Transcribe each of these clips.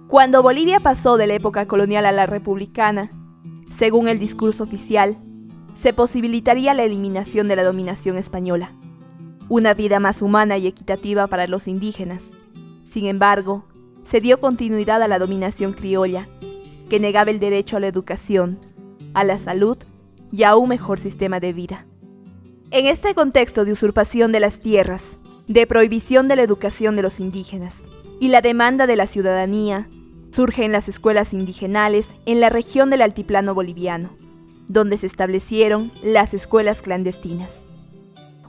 Cuando Bolivia pasó de la época colonial a la republicana, según el discurso oficial, se posibilitaría la eliminación de la dominación española, una vida más humana y equitativa para los indígenas. Sin embargo, se dio continuidad a la dominación criolla, que negaba el derecho a la educación, a la salud y a un mejor sistema de vida. En este contexto de usurpación de las tierras, de prohibición de la educación de los indígenas y la demanda de la ciudadanía, surgen las escuelas indigenales en la región del altiplano boliviano, donde se establecieron las escuelas clandestinas.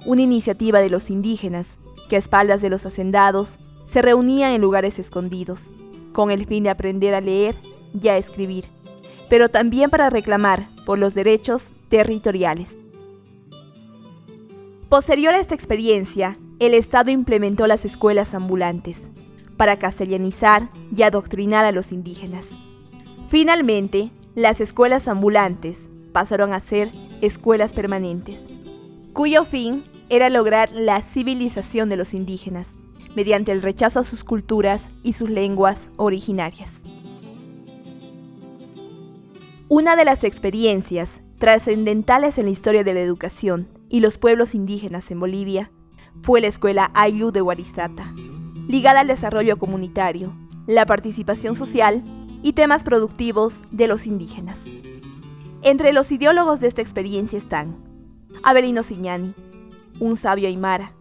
Una iniciativa de los indígenas que a espaldas de los hacendados se reunían en lugares escondidos, con el fin de aprender a leer y a escribir, pero también para reclamar por los derechos territoriales. Posterior a esta experiencia, el Estado implementó las escuelas ambulantes, para castellanizar y adoctrinar a los indígenas. Finalmente, las escuelas ambulantes pasaron a ser escuelas permanentes, cuyo fin era lograr la civilización de los indígenas, mediante el rechazo a sus culturas y sus lenguas originarias. Una de las experiencias trascendentales en la historia de la educación y los pueblos indígenas en Bolivia fue la Escuela Ayllu de Huarizata, ligada al desarrollo comunitario, la participación social y temas productivos de los indígenas. Entre los ideólogos de esta experiencia están Avelino Ziñani, un sabio aymara,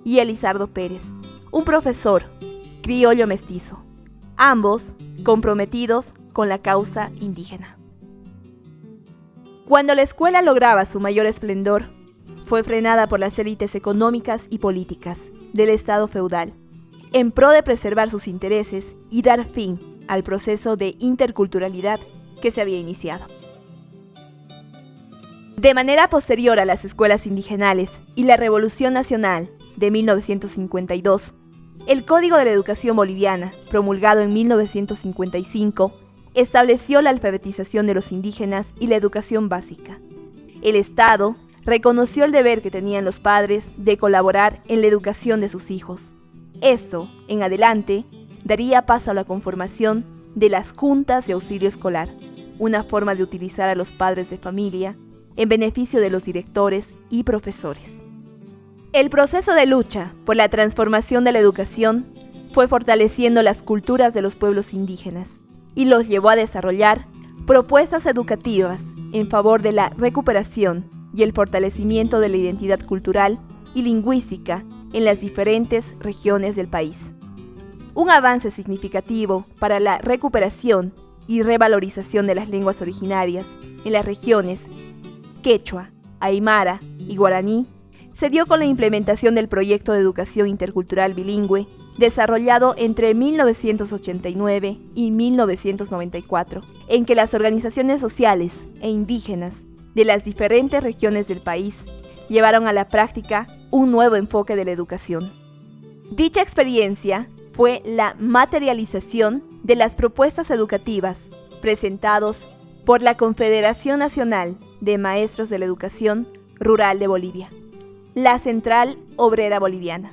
y Elizardo Pérez, un profesor criollo mestizo, ambos comprometidos con la causa indígena. Cuando la escuela lograba su mayor esplendor, fue frenada por las élites económicas y políticas del Estado feudal, en pro de preservar sus intereses y dar fin al proceso de interculturalidad que se había iniciado. De manera posterior a las escuelas indigenales y la Revolución Nacional de 1952, el Código de la Educación Boliviana, promulgado en 1955, estableció la alfabetización de los indígenas y la educación básica. El Estado reconoció el deber que tenían los padres de colaborar en la educación de sus hijos. Esto, en adelante, daría paso a la conformación de las juntas de auxilio escolar, una forma de utilizar a los padres de familia en beneficio de los directores y profesores. El proceso de lucha por la transformación de la educación fue fortaleciendo las culturas de los pueblos indígenas y los llevó a desarrollar propuestas educativas en favor de la recuperación y el fortalecimiento de la identidad cultural y lingüística en las diferentes regiones del país. Un avance significativo para la recuperación y revalorización de las lenguas originarias en las regiones quechua, aymara y guaraní se dio con la implementación del proyecto de educación intercultural bilingüe desarrollado entre 1989 y 1994, en que las organizaciones sociales e indígenas de las diferentes regiones del país llevaron a la práctica un nuevo enfoque de la educación. Dicha experiencia fue la materialización de las propuestas educativas presentados por la Confederación Nacional de Maestros de la Educación Rural de Bolivia, la Central Obrera Boliviana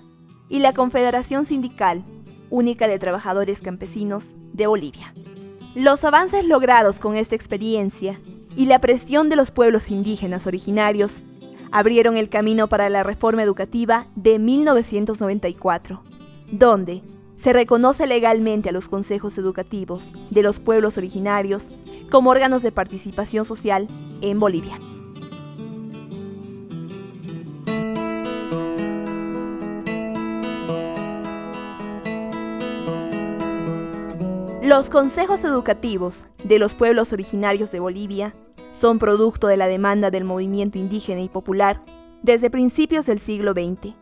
y la Confederación Sindical Única de Trabajadores Campesinos de Bolivia. Los avances logrados con esta experiencia y la presión de los pueblos indígenas originarios abrieron el camino para la reforma educativa de 1994, donde se reconoce legalmente a los consejos educativos de los pueblos originarios como órganos de participación social en Bolivia. Los consejos educativos de los pueblos originarios de Bolivia son producto de la demanda del movimiento indígena y popular desde principios del siglo XX,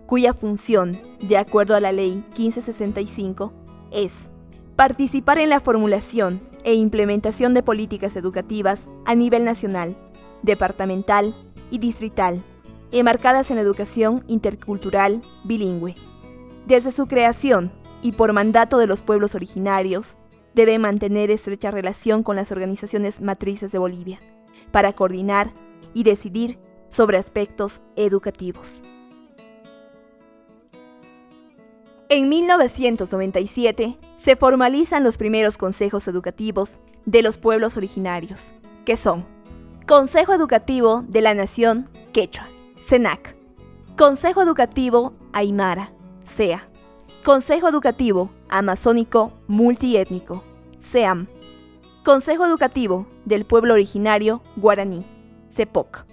cuya función, de acuerdo a la Ley 1565, es participar en la formulación e implementación de políticas educativas a nivel nacional, departamental y distrital, enmarcadas en la educación intercultural bilingüe. Desde su creación y por mandato de los pueblos originarios, deben mantener estrecha relación con las organizaciones matrices de Bolivia para coordinar y decidir sobre aspectos educativos. En 1997 se formalizan los primeros consejos educativos de los pueblos originarios, que son Consejo Educativo de la Nación Quechua, CENAC, Consejo Educativo Aymara, CEA, Consejo Educativo Amazónico Multiétnico, CEAM, Consejo Educativo del Pueblo Originario Guaraní, CEPOC.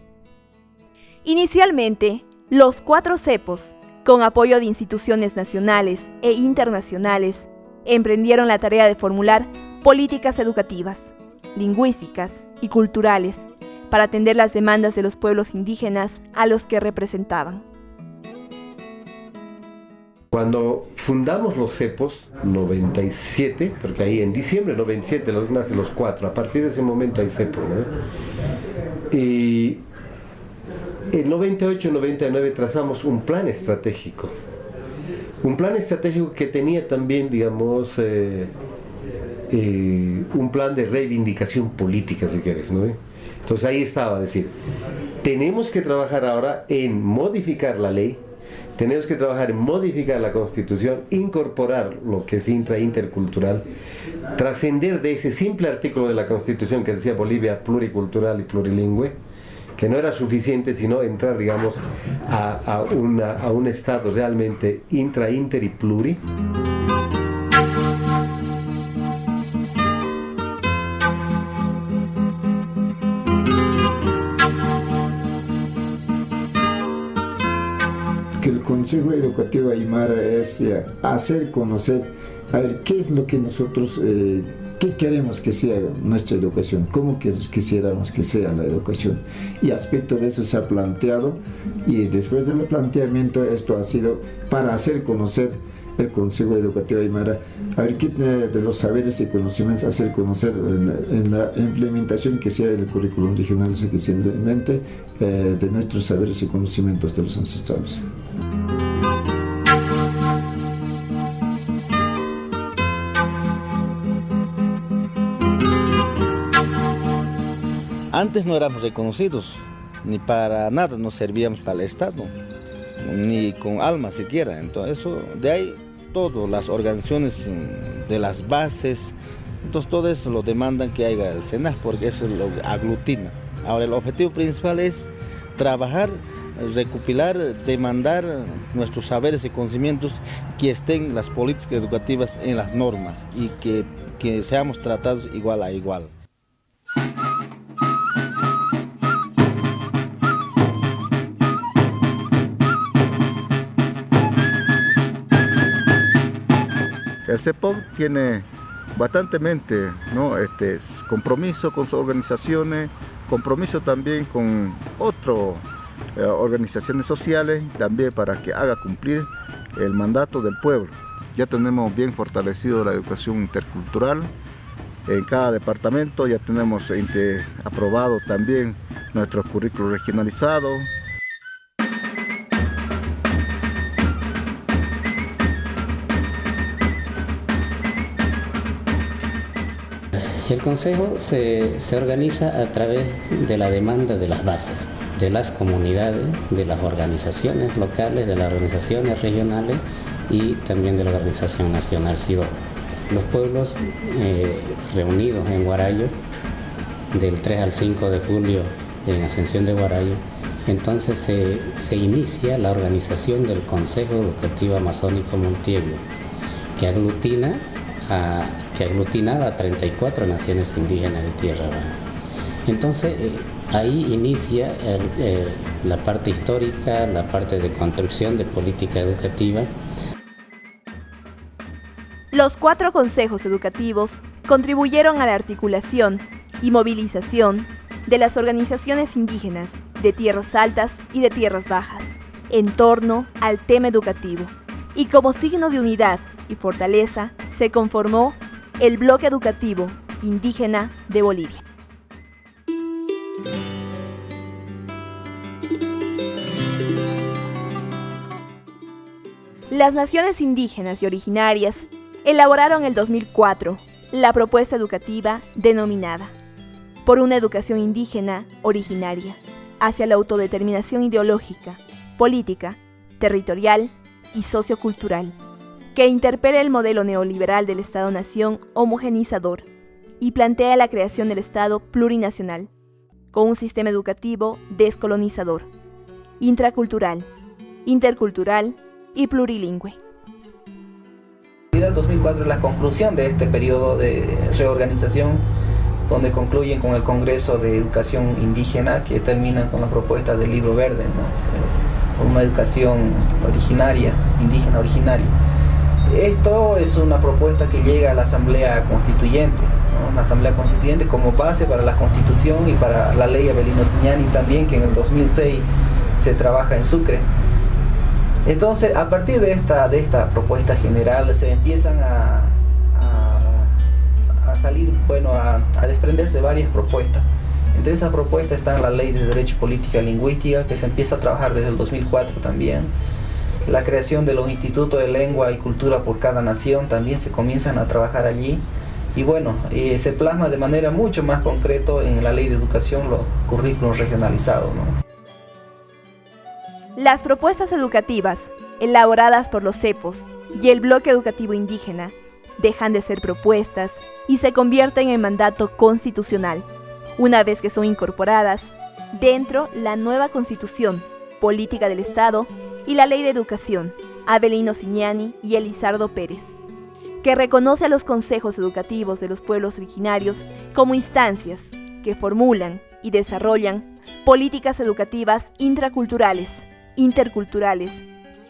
Inicialmente, los 4 cepos, con apoyo de instituciones nacionales e internacionales, emprendieron la tarea de formular políticas educativas, lingüísticas y culturales para atender las demandas de los pueblos indígenas a los que representaban. Cuando fundamos los cepos, 97, porque ahí en diciembre de 97 nacen los 4, a partir de ese momento hay cepos, ¿no? Y en 98-99 trazamos un plan estratégico que tenía también, digamos, un plan de reivindicación política, si quieres, ¿no? Entonces ahí estaba, decir, tenemos que trabajar ahora en modificar la ley, tenemos que trabajar en modificar la Constitución, incorporar lo que es intercultural, trascender de ese simple artículo de la Constitución que decía Bolivia pluricultural y plurilingüe, que no era suficiente, sino entrar, digamos, a un estado realmente inter y pluri. Que el Consejo Educativo Aymara es hacer conocer, a ver, qué es lo que nosotros, qué queremos que sea nuestra educación, cómo quisiéramos que sea la educación. Y aspecto de eso se ha planteado, y después del planteamiento esto ha sido para hacer conocer el Consejo Educativo Aymara, a ver qué de los saberes y conocimientos hacer conocer en la implementación que sea del currículum regional, que se implemente de nuestros saberes y conocimientos de los ancestrales. Antes no éramos reconocidos, ni para nada nos servíamos para el Estado, ni con alma siquiera. Entonces, eso, de ahí, todas las organizaciones de las bases, entonces todo eso lo demandan que haya el CENAC, porque eso lo aglutina. Ahora, el objetivo principal es trabajar, recopilar, demandar nuestros saberes y conocimientos, que estén las políticas educativas en las normas y que seamos tratados igual a igual. El CEPOC tiene bastantemente, ¿no? Compromiso con sus organizaciones, compromiso también con otras organizaciones sociales, también para que haga cumplir el mandato del pueblo. Ya tenemos bien fortalecido la educación intercultural en cada departamento, ya tenemos aprobado también nuestros currículos regionalizados. El Consejo se organiza a través de la demanda de las bases, de las comunidades, de las organizaciones locales, de las organizaciones regionales y también de la Organización Nacional SIDO. Los pueblos reunidos en Huarayo, del 3 al 5 de julio en Ascensión de Huarayo, entonces se inicia la organización del Consejo Educativo Amazónico Multiétnico, que aglutinaba a 34 naciones indígenas de Tierra Baja. Entonces, ahí inicia la parte histórica, la parte de construcción de política educativa. Los 4 consejos educativos contribuyeron a la articulación y movilización de las organizaciones indígenas de tierras altas y de tierras bajas en torno al tema educativo, y como signo de unidad y fortaleza se conformó el Bloque Educativo Indígena de Bolivia. Las naciones indígenas y originarias elaboraron en el 2004 la propuesta educativa denominada Por una educación indígena originaria hacia la autodeterminación ideológica, política, territorial y sociocultural, que interpela el modelo neoliberal del Estado-nación homogenizador y plantea la creación del Estado plurinacional, con un sistema educativo descolonizador, intracultural, intercultural y plurilingüe. El 2004 es la conclusión de este periodo de reorganización, donde concluyen con el Congreso de Educación Indígena, que terminan con la propuesta del Libro Verde, ¿no? Una educación originaria, indígena originaria. Esto es una propuesta que llega a la Asamblea Constituyente, ¿no? Una Asamblea Constituyente como base para la Constitución y para la ley Avelino Siñani también, que en el 2006 se trabaja en Sucre. Entonces, a partir de esta propuesta general se empiezan a salir, a desprenderse varias propuestas. Entre esas propuestas está la Ley de Derecho, Política y Lingüística, que se empieza a trabajar desde el 2004 también. La creación de los institutos de lengua y cultura por cada nación también se comienzan a trabajar allí. Y se plasma de manera mucho más concreta en la Ley de Educación los currículos regionalizados, ¿no? Las propuestas educativas, elaboradas por los cepos y el bloque educativo indígena, dejan de ser propuestas y se convierten en mandato constitucional, una vez que son incorporadas dentro la nueva Constitución Política del Estado y la Ley de Educación, Avelino Siñani y Elizardo Pérez, que reconoce a los consejos educativos de los pueblos originarios como instancias que formulan y desarrollan políticas educativas intraculturales, interculturales,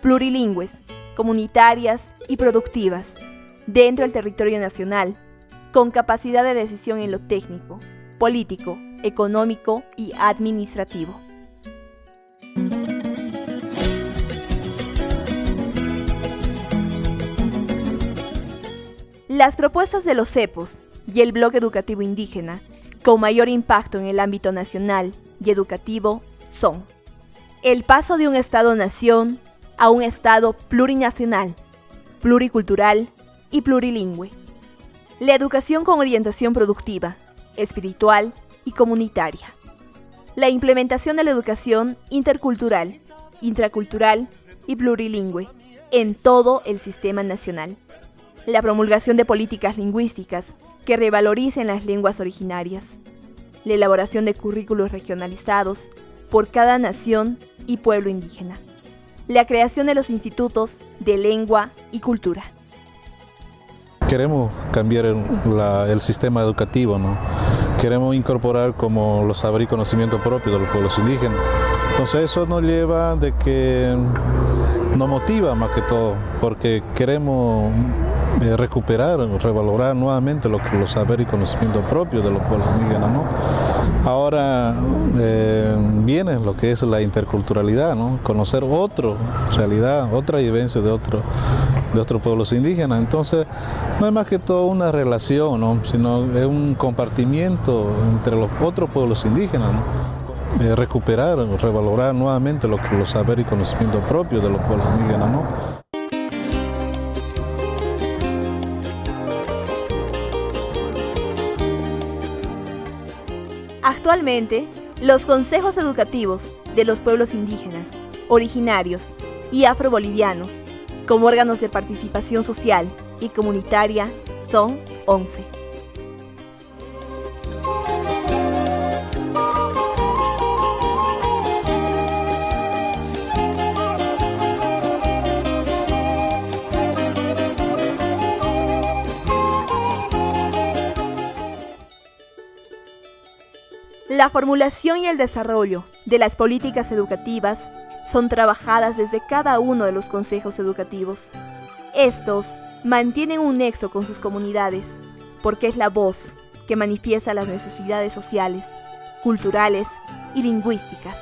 plurilingües, comunitarias y productivas, dentro del territorio nacional, con capacidad de decisión en lo técnico, político, económico y administrativo. Las propuestas de los cepos y el bloque educativo indígena, con mayor impacto en el ámbito nacional y educativo, son el paso de un Estado-nación a un Estado plurinacional, pluricultural y plurilingüe. La educación con orientación productiva, espiritual y comunitaria. La implementación de la educación intercultural, intracultural y plurilingüe en todo el sistema nacional. La promulgación de políticas lingüísticas que revaloricen las lenguas originarias. La elaboración de currículos regionalizados por cada nación y pueblo indígena. La creación de los institutos de lengua y cultura. Queremos cambiar el sistema educativo, ¿no? Queremos incorporar como los saberes y conocimientos propios de los pueblos indígenas. Entonces eso nos lleva de que nos motiva más que todo, porque queremos recuperar, revalorar nuevamente los saberes y conocimientos propios de los pueblos indígenas, ¿no? Ahora viene lo que es la interculturalidad, ¿no? Conocer otra realidad, otra vivencia de otros pueblos indígenas. Entonces no es más que todo una relación, ¿no? Sino es un compartimiento entre los otros pueblos indígenas, ¿no? Recuperar, revalorar nuevamente los saberes y conocimientos propios de los pueblos indígenas, ¿no? Actualmente, los consejos educativos de los pueblos indígenas, originarios y afrobolivianos, como órganos de participación social y comunitaria, son 11. La formulación y el desarrollo de las políticas educativas son trabajadas desde cada uno de los consejos educativos. Estos mantienen un nexo con sus comunidades, porque es la voz que manifiesta las necesidades sociales, culturales y lingüísticas.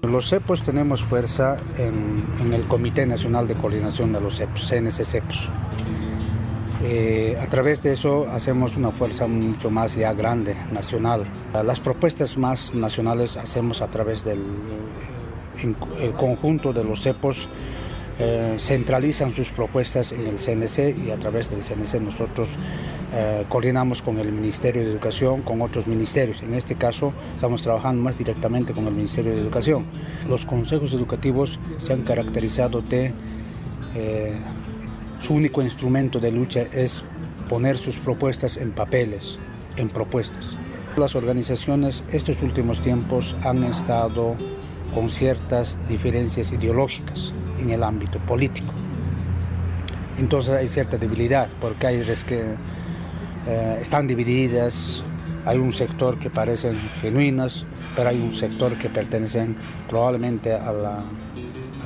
Los cepos tenemos fuerza en el Comité Nacional de Coordinación de los Cepos, CNC-Cepos. A través de eso hacemos una fuerza mucho más ya grande, nacional. Las propuestas más nacionales hacemos a través del el conjunto de los cepos centralizan sus propuestas en el CNC y a través del CNC nosotros coordinamos con el Ministerio de Educación, con otros ministerios. En este caso estamos trabajando más directamente con el Ministerio de Educación. Los consejos educativos se han caracterizado de su único instrumento de lucha es poner sus propuestas en papeles, en propuestas. Las organizaciones estos últimos tiempos han estado con ciertas diferencias ideológicas en el ámbito político. Entonces hay cierta debilidad porque hay que están divididas, hay un sector que parecen genuinas, pero hay un sector que pertenecen probablemente al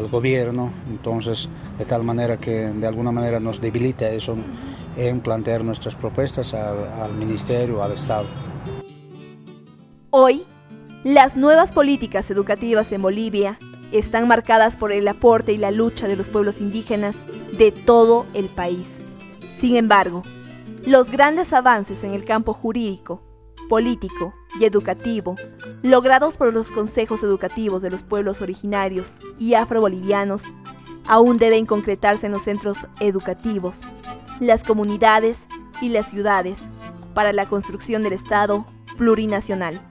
gobierno, entonces de tal manera que de alguna manera nos debilita eso en plantear nuestras propuestas al Ministerio, al Estado. Hoy, las nuevas políticas educativas en Bolivia están marcadas por el aporte y la lucha de los pueblos indígenas de todo el país. Sin embargo, los grandes avances en el campo jurídico, político y educativo, logrados por los consejos educativos de los pueblos originarios y afrobolivianos, aún deben concretarse en los centros educativos, las comunidades y las ciudades para la construcción del Estado plurinacional.